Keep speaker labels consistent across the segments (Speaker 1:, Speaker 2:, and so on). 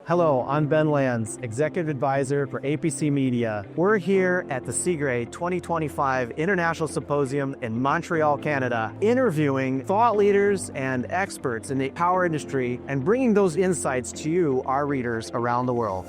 Speaker 1: Hello, I'm Ben Lanz, Executive Advisor for APC Media. We're here at the CIGRE 2025 International Symposium in Montreal, Canada, interviewing thought leaders and experts in the power industry and bringing those insights to you, our readers, around the world.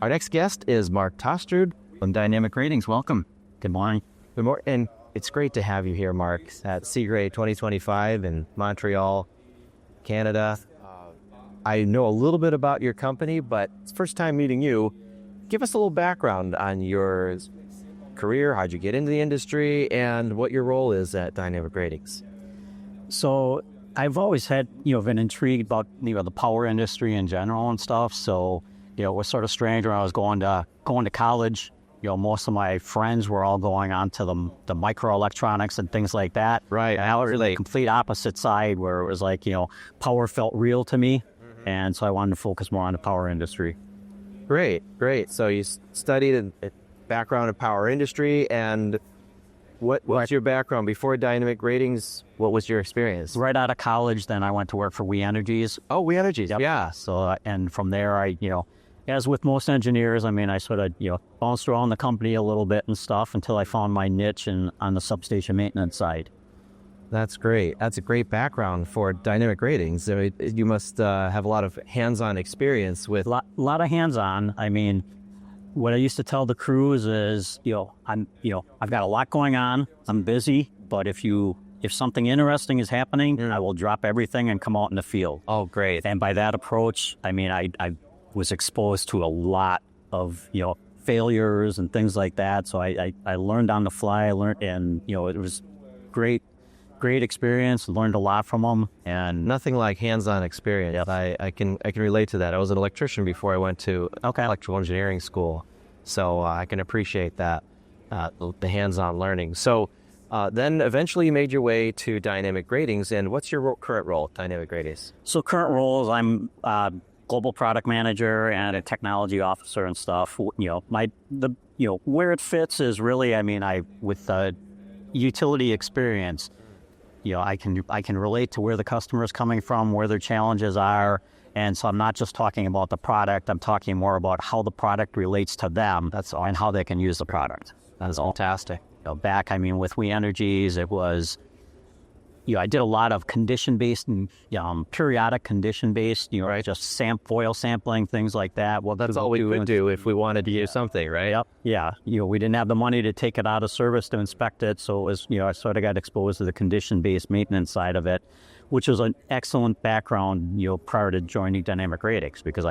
Speaker 2: Our next guest is Mark Tostrud from Dynamic Ratings. Welcome.
Speaker 3: Good morning.
Speaker 2: Good morning. And it's great to have you here, Mark, at CIGRE 2025 in Montreal, Canada. I know a little bit about your company, but it's the first time meeting you. Give us a little background on your career, how'd you get into the industry, and what your role is at Dynamic Ratings.
Speaker 3: So I've always had, been intrigued about, the power industry in general and stuff. So, it was sort of strange when I was going to college. Most of my friends were all going on to the microelectronics and things like that.
Speaker 2: Right.
Speaker 3: And I was the complete opposite side where it was like, power felt real to me. Mm-hmm. And so I wanted to focus more on the power industry.
Speaker 2: Great. So you studied a background in power industry, and what's your background before Dynamic Ratings? What was your experience?
Speaker 3: Right out of college, then I went to work for We Energies.
Speaker 2: Oh, We Energies.
Speaker 3: Yep.
Speaker 2: Yeah.
Speaker 3: So, and from there, I, as with most engineers, I sort of, bounced around the company a little bit and stuff until I found my niche on the substation maintenance side.
Speaker 2: That's great. That's a great background for Dynamic Ratings. You must have a lot of hands-on experience with...
Speaker 3: A lot of hands-on. What I used to tell the crews is, I've got a lot going on. I'm busy, but if something interesting is happening, I will drop everything and come out in the field.
Speaker 2: Oh, great.
Speaker 3: And by that approach, I was exposed to a lot of, failures and things like that. So I learned on the fly. It was great experience. Learned a lot from them. And
Speaker 2: nothing like hands-on experience. Yep. I can relate to that. I was an electrician before I went to electrical engineering school. So I can appreciate that, the hands-on learning. So then eventually you made your way to Dynamic Ratings. And what's your current role at Dynamic Ratings?
Speaker 3: So current roles, I'm global product manager and a technology officer and stuff. Where it fits is really, with the utility experience, I can relate to where the customer is coming from, where their challenges are. And so I'm not just talking about the product, I'm talking more about how the product relates to them. That's all, and how they can use the product.
Speaker 2: That is fantastic.
Speaker 3: Back, with We Energies, it was, I did a lot of condition-based and periodic condition-based, right? Just foil sampling, things like that.
Speaker 2: Well, that's all we could do if we wanted to use something, right?
Speaker 3: Yep. Yeah. We didn't have the money to take it out of service to inspect it. So it was, I sort of got exposed to the condition-based maintenance side of it, which was an excellent background, prior to joining Dynamic Ratings, because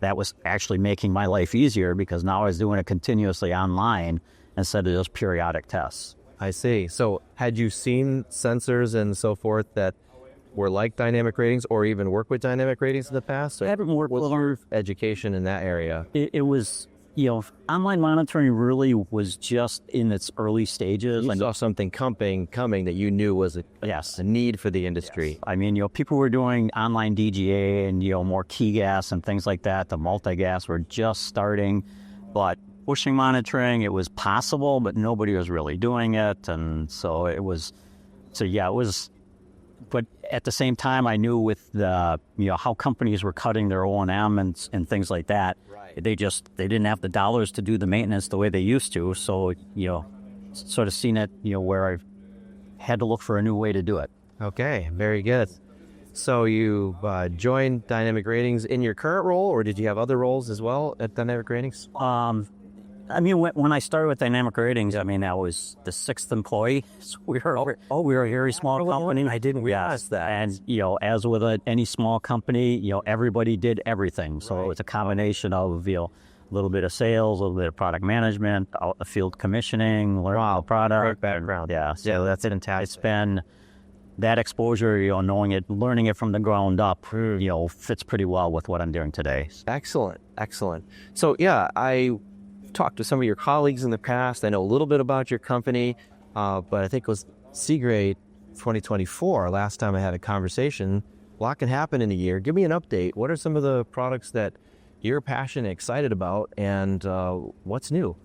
Speaker 3: that was actually making my life easier because now I was doing it continuously online instead of just periodic tests.
Speaker 2: I see. So had you seen sensors and so forth that were like Dynamic Ratings or even work with Dynamic Ratings in the past?
Speaker 3: I haven't worked with
Speaker 2: your education in that area.
Speaker 3: It was, online monitoring really was just in its early stages.
Speaker 2: You saw something coming that you knew was a need for the industry.
Speaker 3: Yes. People were doing online DGA and, more key gas and things like that. The multi-gas were just starting, but bushing monitoring, it was possible, but nobody was really doing it. And so it was, but at the same time, I knew with the, how companies were cutting their O&M and things like that, right. They didn't have the dollars to do the maintenance the way they used to. So, sort of seen it, where I had to look for a new way to do it.
Speaker 2: Okay, very good. So you joined Dynamic Ratings in your current role, or did you have other roles as well at Dynamic Ratings?
Speaker 3: When I started with Dynamic Ratings, I was the sixth employee. So we were a very small company.
Speaker 2: I didn't realize that.
Speaker 3: And, as with any small company, everybody did everything. So It was a combination of, a little bit of sales, a little bit of product management, field commissioning, learning the product.
Speaker 2: Great background.
Speaker 3: Yeah.
Speaker 2: So that's fantastic.
Speaker 3: It's been that exposure, knowing it, learning it from the ground up, fits pretty well with what I'm doing today.
Speaker 2: Excellent. So, I talked to some of your colleagues in the past. I know a little bit about your company, but I think it was CIGRE 2024, last time I had a conversation. A lot can happen in a year. Give me an update. What are some of the products that you're passionate, excited about, and what's new?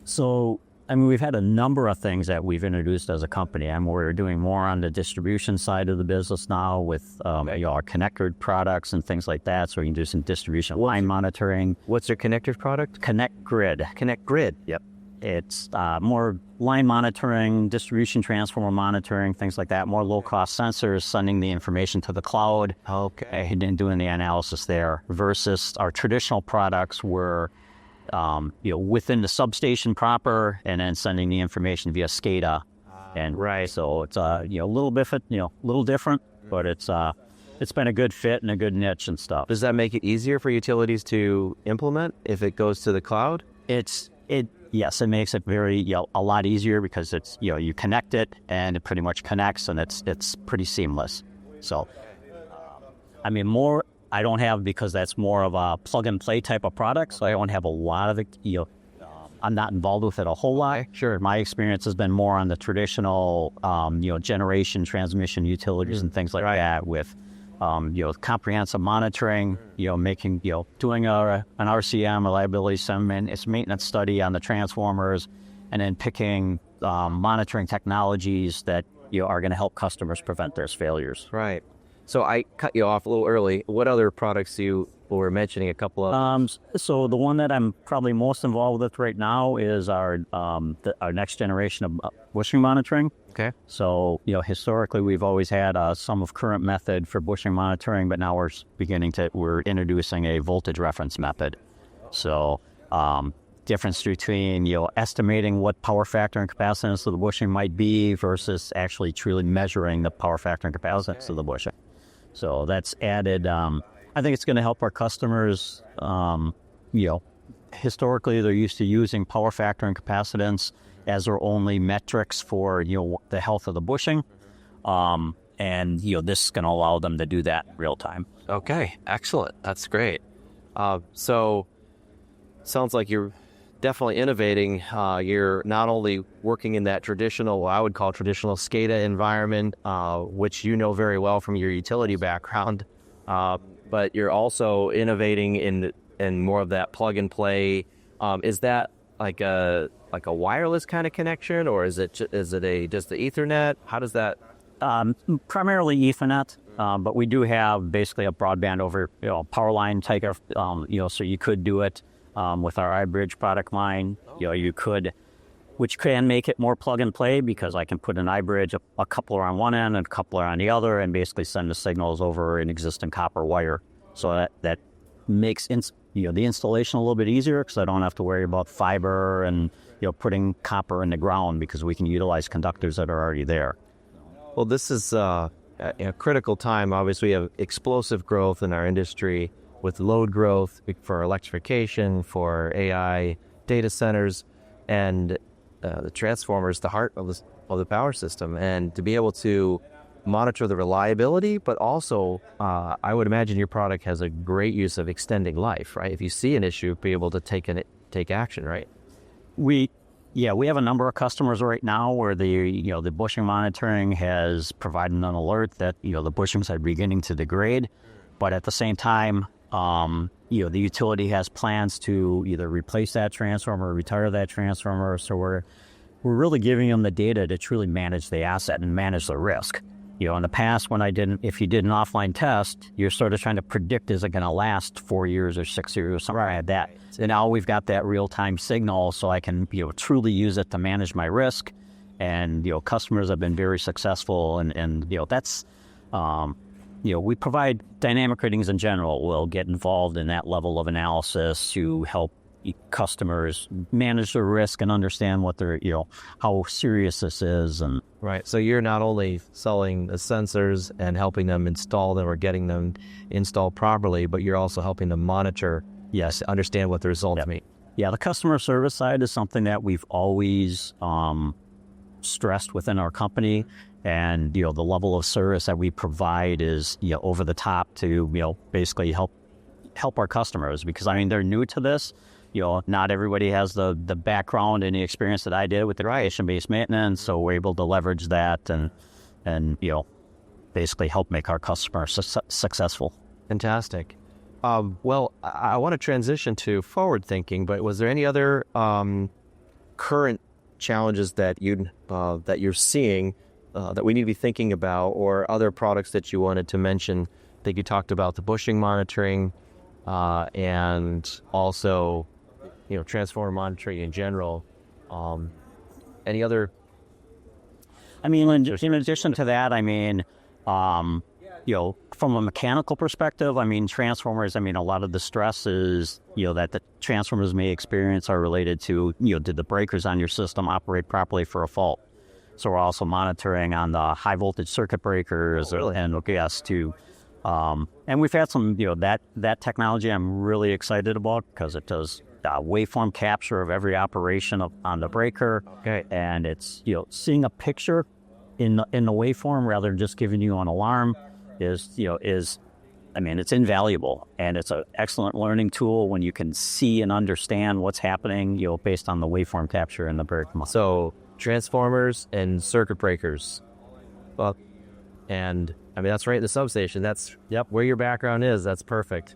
Speaker 3: So, I mean, we've had a number of things that we've introduced as a company, and we're doing more on the distribution side of the business now with our connector products and things like that. So we can do some distribution line monitoring.
Speaker 2: What's your connector product?
Speaker 3: Connect Grid.
Speaker 2: Connect Grid.
Speaker 3: Yep. It's more line monitoring, distribution transformer monitoring, things like that. More low-cost sensors sending the information to the cloud.
Speaker 2: Okay.
Speaker 3: And doing the analysis there. Versus our traditional products were within the substation proper, and then sending the information via SCADA, and
Speaker 2: right.
Speaker 3: So it's a little bit little different, but it's been a good fit and a good niche and stuff.
Speaker 2: Does that make it easier for utilities to implement if it goes to the cloud?
Speaker 3: Yes, it makes it very a lot easier because it's you connect it and it pretty much connects, and it's pretty seamless. So more. I don't have, because that's more of a plug-and-play type of product, so I don't have a lot of it, I'm not involved with it a whole lot.
Speaker 2: Sure.
Speaker 3: My experience has been more on the traditional, generation, transmission, utilities, and things like that with, comprehensive monitoring, making, doing an RCM, reliability maintenance study on the transformers, and then picking monitoring technologies that, are going to help customers prevent their failures.
Speaker 2: Right. So I cut you off a little early. What other products you were mentioning? A couple of.
Speaker 3: So the one that I'm probably most involved with right now is our next generation of bushing monitoring.
Speaker 2: Okay.
Speaker 3: So historically we've always had a sum of current method for bushing monitoring, but now we're introducing a voltage reference method. So difference between estimating what power factor and capacitance of the bushing might be versus actually truly measuring the power factor and capacitance of the bushing. So that's added. I think it's going to help our customers. Historically, they're used to using power factor and capacitance as their only metrics for the health of the bushing, and this is going to allow them to do that in real time.
Speaker 2: Okay, excellent. That's great. So sounds like you're definitely innovating. You're not only working in that traditional, what I would call traditional SCADA environment, which you know very well from your utility background, but you're also innovating in more of that plug and play. Is that like a wireless kind of connection, or is it just the Ethernet? How does that?
Speaker 3: Primarily Ethernet, but we do have basically a broadband over power line type of so you could do it. With our iBridge product line, you could, which can make it more plug and play, because I can put an iBridge, a coupler on one end and a coupler on the other, and basically send the signals over an existing copper wire. So that makes the installation a little bit easier, because I don't have to worry about fiber and putting copper in the ground, because we can utilize conductors that are already there.
Speaker 2: Well, this is a critical time. Obviously, we have explosive growth in our industry, with load growth for electrification, for AI data centers, and the transformers, the heart of the power system. And to be able to monitor the reliability, but also I would imagine your product has a great use of extending life, right? If you see an issue, be able to take action, right?
Speaker 3: We have a number of customers right now where the bushing monitoring has provided an alert that the bushings are beginning to degrade, but at the same time, the utility has plans to either replace that transformer or retire that transformer. So we're really giving them the data to truly manage the asset and manage the risk. In the past, if you did an offline test, you're sort of trying to predict, is it going to last 4 years or 6 years or something like that. And now we've got that real-time signal, so I can truly use it to manage my risk. And customers have been very successful, and that's. We provide dynamic ratings in general. We'll get involved in that level of analysis to help customers manage their risk and understand what their, how serious this is. And
Speaker 2: right. So you're not only selling the sensors and helping them install them or getting them installed properly, but you're also helping them monitor, understand what the results mean.
Speaker 3: Yeah, the customer service side is something that we've always stressed within our company. And, the level of service that we provide is, over the top to, basically help our customers, because, they're new to this. Not everybody has the background and the experience that I did with the degradation-based maintenance, so we're able to leverage that and, and basically help make our customers successful.
Speaker 2: Fantastic. Well, I want to transition to forward thinking, but was there any other current challenges that you're seeing that we need to be thinking about, or other products that you wanted to mention? I think you talked about the bushing monitoring and also transformer monitoring in general. Any other?
Speaker 3: I mean, in addition to that, I mean, from a mechanical perspective, I mean, transformers, I mean, a lot of the stresses, that the transformers may experience are related to, did the breakers on your system operate properly for a fault? So we're also monitoring on the high voltage circuit breakers and OKS too. And we've had some, that technology I'm really excited about because it does waveform capture of every operation on the breaker.
Speaker 2: Okay.
Speaker 3: And it's, seeing a picture in the waveform rather than just giving you an alarm is it's invaluable, and it's an excellent learning tool when you can see and understand what's happening, based on the waveform capture in the breaker.
Speaker 2: So transformers and circuit breakers. Well, and I mean, that's right in the substation. That's where your background is. That's perfect.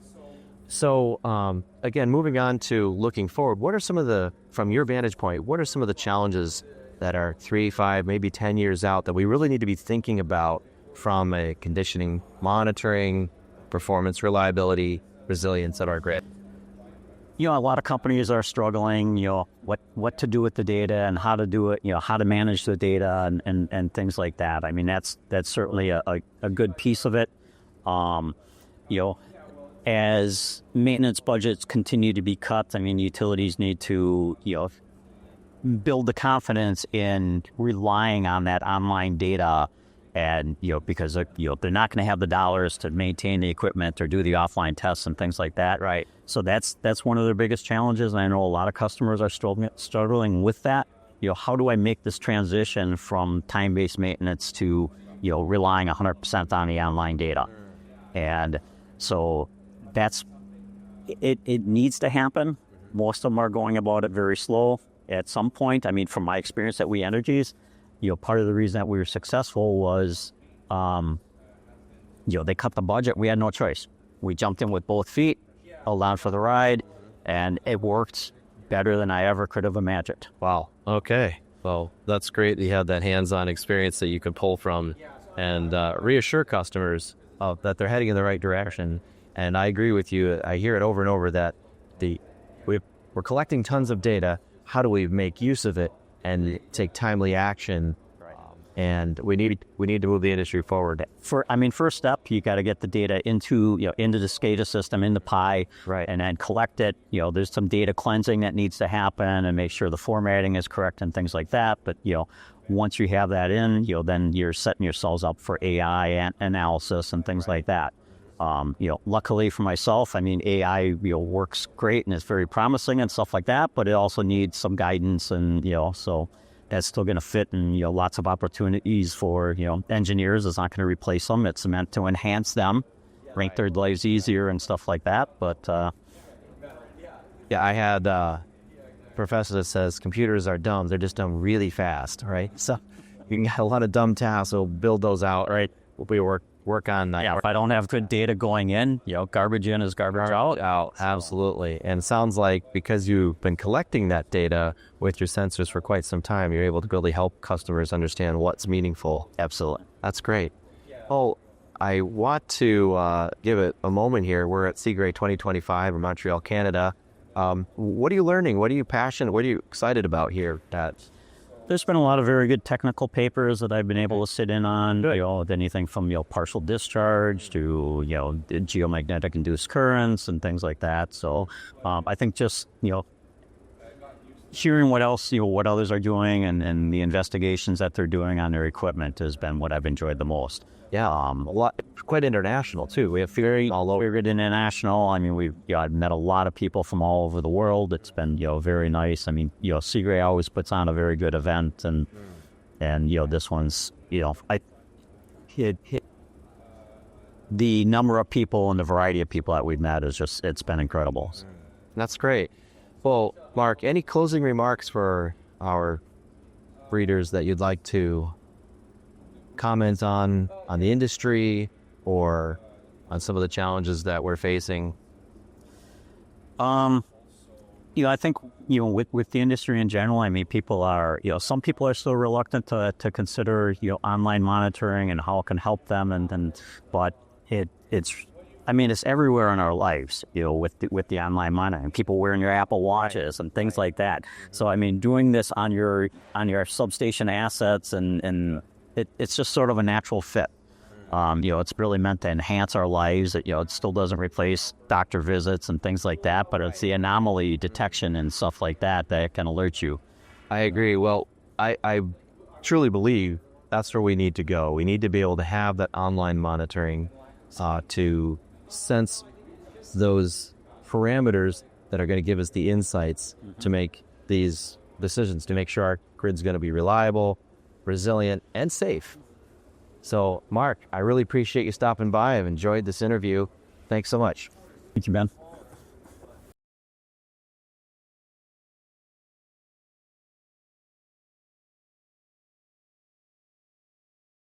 Speaker 2: So again, moving on to looking forward, what are from your vantage point, what are some of the challenges that are 3, 5, maybe 10 years out that we really need to be thinking about from a conditioning, monitoring, performance, reliability, resilience of our grid?
Speaker 3: A lot of companies are struggling, what to do with the data and how to do it, how to manage the data and things like that. I mean, that's certainly a good piece of it. As maintenance budgets continue to be cut, I mean, utilities need to, build the confidence in relying on that online data, and because they're not going to have the dollars to maintain the equipment or do the offline tests and things like that.
Speaker 2: Right.
Speaker 3: So that's one of their biggest challenges, and I know a lot of customers are struggling with that. How do I make this transition from time-based maintenance to relying 100% on the online data? And so it needs to happen. Most of them are going about it very slow. At some point, I mean, from my experience at We Energies, part of the reason that we were successful was, they cut the budget. We had no choice. We jumped in with both feet, allowed for the ride, and it worked better than I ever could have imagined.
Speaker 2: Wow. Okay. Well, that's great that you have that hands-on experience that you can pull from and reassure customers that they're heading in the right direction. And I agree with you. I hear it over and over that we're collecting tons of data. How do we make use of it and take timely action? And we need to move the industry forward.
Speaker 3: First step, you got to get the data into the SCADA system, in the PI,
Speaker 2: right,
Speaker 3: and then collect it. There's some data cleansing that needs to happen and make sure the formatting is correct and things like that. But once you have that in, then you're setting yourselves up for AI analysis and things like that. Luckily for myself, I mean, AI, works great and it's very promising and stuff like that, but it also needs some guidance, and, so that's still going to fit, and, lots of opportunities for, engineers. It's not going to replace them. It's meant to enhance them, make their lives easier and stuff like that. But,
Speaker 2: I had a professor that says computers are dumb. They're just dumb really fast, right? So you can get a lot of dumb tasks. So build those out, right? We work on that.
Speaker 3: Yeah, if I don't have good data going in, garbage in is garbage out.
Speaker 2: Absolutely. And it sounds like because you've been collecting that data with your sensors for quite some time, you're able to really help customers understand what's meaningful.
Speaker 3: Absolutely.
Speaker 2: That's great. Oh, I want to give it a moment here. We're at CIGRE 2025 in Montreal, Canada. What are you learning? What are you passionate? What are you excited about here?
Speaker 3: There's been a lot of very good technical papers that I've been able to sit in on, anything from, partial discharge to, geomagnetic induced currents and things like that. So I think just, hearing what else, what others are doing and the investigations that they're doing on their equipment has been what I've enjoyed the most.
Speaker 2: Yeah, a lot, quite international too. We have very all over
Speaker 3: international. I mean, I've met a lot of people from all over the world. It's been very nice. I mean, CIGRE always puts on a very good event, and this one's the number of people and the variety of people that we've met is just, it's been incredible.
Speaker 2: That's great. Well, Mark, any closing remarks for our readers that you'd like to comment on the industry or on some of the challenges that we're facing?
Speaker 3: I think, with the industry in general, I mean, people are, some people are still reluctant to consider, online monitoring and how it can help them. But it's everywhere in our lives, with the online monitoring, people wearing your Apple Watches and things like that. So, I mean, doing this on your substation assets and it's just sort of a natural fit. It's really meant to enhance our lives. It still doesn't replace doctor visits and things like that, but it's the anomaly detection and stuff like that can alert you.
Speaker 2: I agree. Well, I truly believe that's where we need to go. We need to be able to have that online monitoring to sense those parameters that are going to give us the insights to make these decisions, to make sure our grid's going to be reliable, resilient, and safe. So, Mark, I really appreciate you stopping by. I've enjoyed this interview. Thanks so much.
Speaker 3: Thank you, Ben.